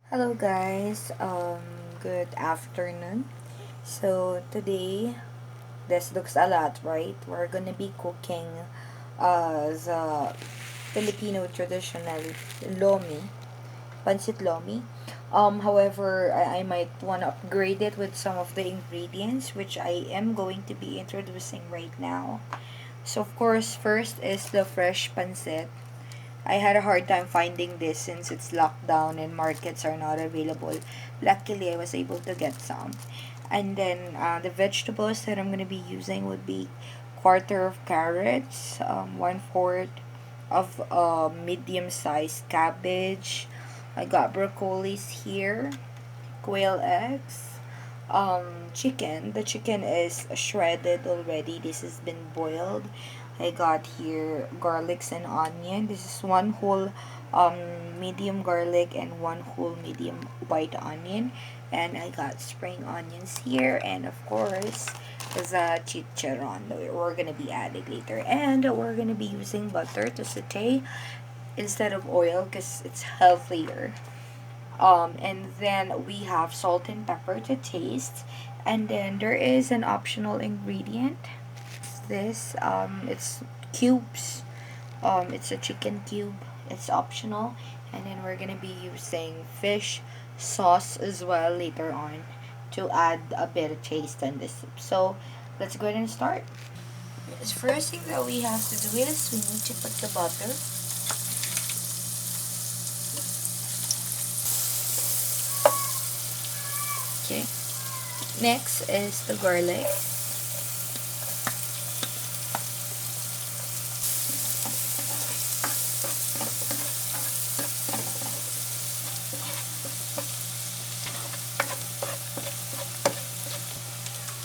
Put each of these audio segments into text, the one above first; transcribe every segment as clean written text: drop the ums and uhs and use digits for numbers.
Hello guys, good afternoon. So today, this looks a lot, right? We're gonna be cooking the Filipino traditional Lomi, pancit Lomi. However, I might want to upgrade it with some of the ingredients which I am going to be introducing right now. So of course, first is the fresh pancit. I had a hard time finding this since it's locked down and markets are not available. Luckily, I was able to get some. And then the vegetables that I'm going to be using would be quarter of carrots, one fourth of medium-sized cabbage. I got broccolis here, quail eggs, chicken. The chicken is shredded already. This has been boiled. I got here garlics and onion. This is one whole medium garlic and one whole medium white onion. And I got spring onions here, and of course the chicharon that we're gonna be adding later. And we're gonna be using butter to saute instead of oil because it's healthier. And then we have salt and pepper to taste. And then there is an optional ingredient. This it's cubes. It's a chicken cube. It's optional. And then we're gonna be using fish sauce as well later on to add a bit of taste in this soup. So let's go ahead and start. The first thing that we have to do is we need to put the butter. Okay. Next is the garlic.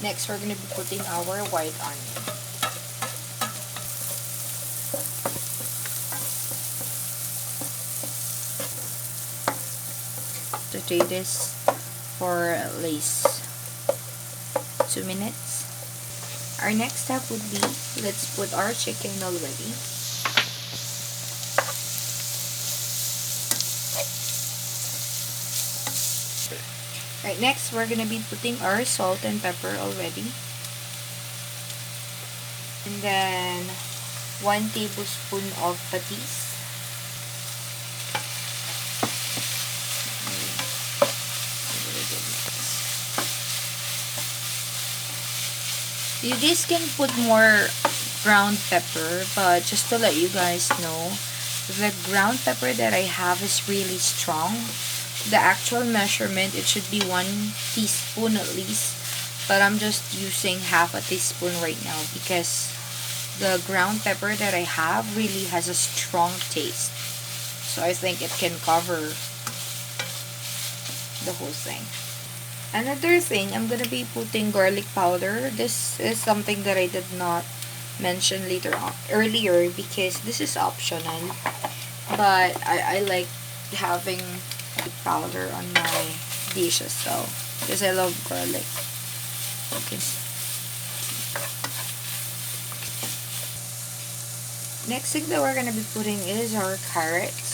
Next, we're going to be putting our white onion. Saute this for at least 2 minutes. Our next step would be, let's put our chicken already. Right, next we're gonna be putting our salt and pepper already. And then 1 tablespoon of patis. You guys can put more ground pepper, but just to let you guys know, the ground pepper that I have is really strong. The actual measurement, it should be 1 teaspoon at least, but I'm just using half a teaspoon right now because the ground pepper that I have really has a strong taste. So I think it can cover the whole thing. Another thing, I'm gonna be putting garlic powder. This is something that I did not mention earlier because this is optional. But I like having powder on my dishes, so because I love garlic. Okay. Next thing that we're gonna be putting is our carrots.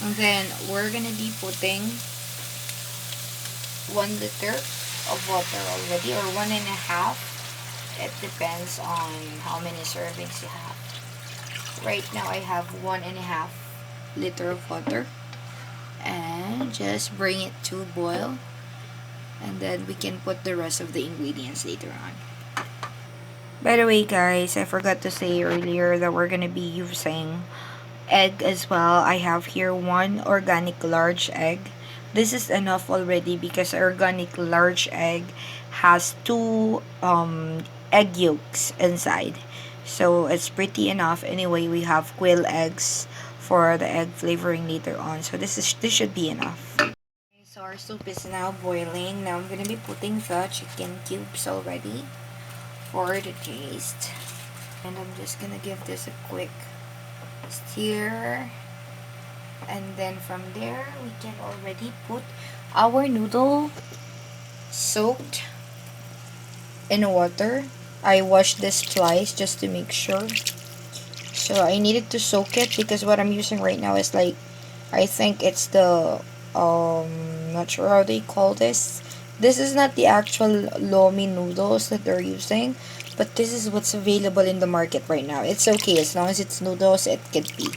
And then we're gonna be putting 1 liter of water already, or 1.5. It depends on how many servings you have. Right now I have 1.5 liter of water, and just bring it to boil, and then we can put the rest of the ingredients later on. By the way guys, I forgot to say earlier that we're gonna be using egg as well. I have here 1 organic large egg. This is enough already because organic large egg has 2 egg yolks inside. So it's pretty enough. Anyway, we have quail eggs for the egg flavoring later on. So this should be enough. Okay, so our soup is now boiling. Now I'm gonna be putting the chicken cubes already for the taste. And I'm just gonna give this a quick stir. And then from there, we can already put our noodle soaked in water. I washed this twice just to make sure. So I needed to soak it because what I'm using right now is like, I think it's the, not sure how they call this. This is not the actual Lomi noodles that they're using, but this is what's available in the market right now. It's okay, as long as it's noodles, it could be.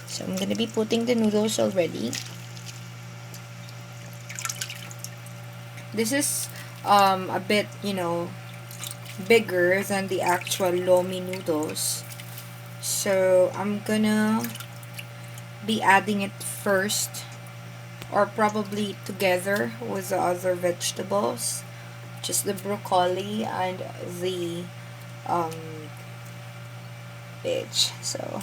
So I'm gonna be putting the noodles already. This is a bit, bigger than the actual Lomi noodles. So I'm gonna be adding it first, or probably together with the other vegetables, just the broccoli and the um veg. So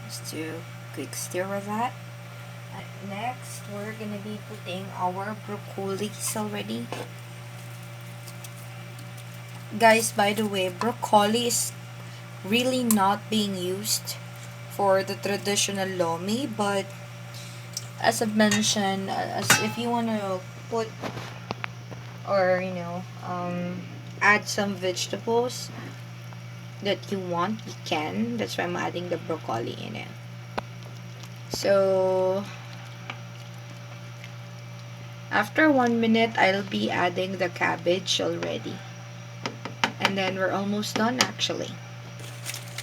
just do a quick stir with that. And next we're gonna be putting our broccolis already. Guys, by the way, broccoli is really not being used for the traditional lomi, but as I've mentioned, as if you want to put, or add some vegetables that you want, you can. That's why I'm adding the broccoli in it. So after 1 minute, I'll be adding the cabbage already, and then we're almost done actually.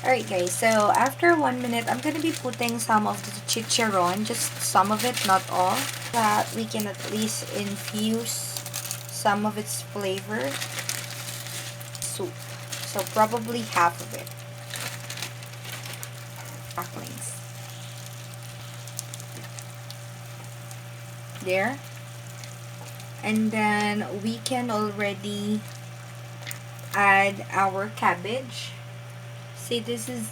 Alright guys, so after 1 minute, I'm gonna be putting some of the chicharon, just some of it, not all, that we can at least infuse some of its flavor. Soup. So probably half of it. Cracklings. There. And then we can already add our cabbage. See, this is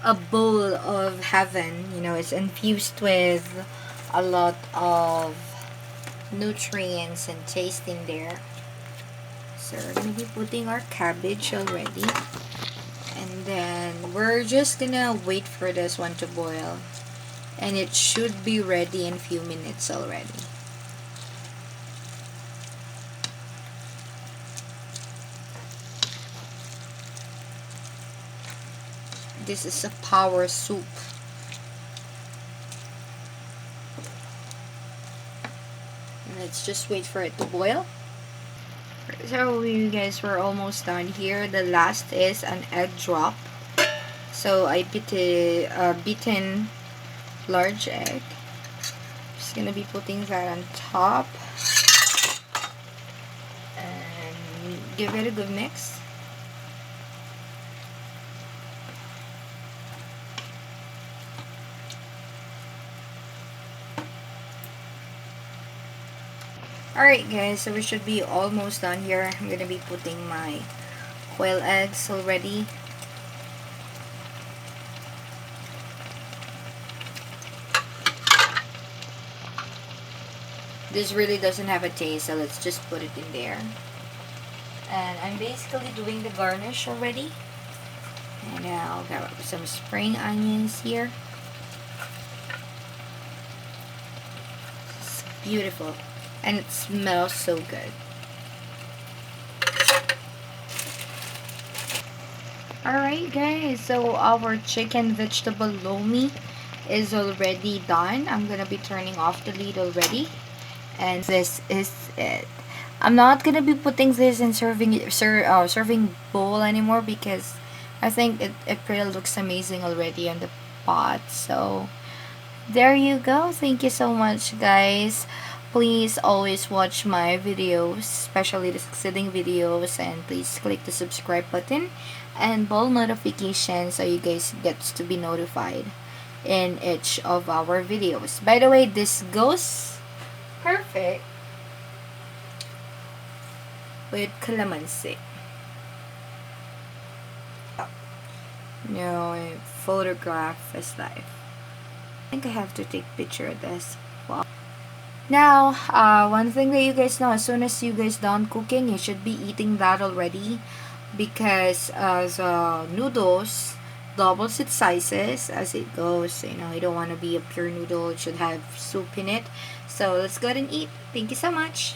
a bowl of heaven. It's infused with a lot of nutrients and taste in there. So we're gonna be putting our cabbage already, and then we're just gonna wait for this one to boil, and it should be ready in a few minutes already. This is a power soup. Let's just wait for it to boil. So you guys, we're almost done here. The last is an egg drop. So I beaten large egg. Just gonna be putting that on top and give it a good mix. Alright guys, so we should be almost done here. I'm gonna be putting my quail eggs already. This really doesn't have a taste, so let's just put it in there. And I'm basically doing the garnish already. And I'll grab some spring onions here. It's beautiful. And it smells so good. Alright guys, so our chicken vegetable lomi is already done. I'm gonna be turning off the lid already. And this is it. I'm not gonna be putting this in serving bowl anymore because I think it really looks amazing already on the pot. So there you go. Thank you so much guys. Please always watch my videos, especially the succeeding videos, and please click the subscribe button and bell notification so you guys get to be notified in each of our videos. By the way, this goes perfect with calamansi. No, photograph is life. I think I have to take picture of this. Wow. Now, one thing that you guys know, as soon as you guys done cooking, you should be eating that already, because the noodles doubles its sizes as it goes. You don't want to be a pure noodle. It should have soup in it. So let's go ahead and eat. Thank you so much.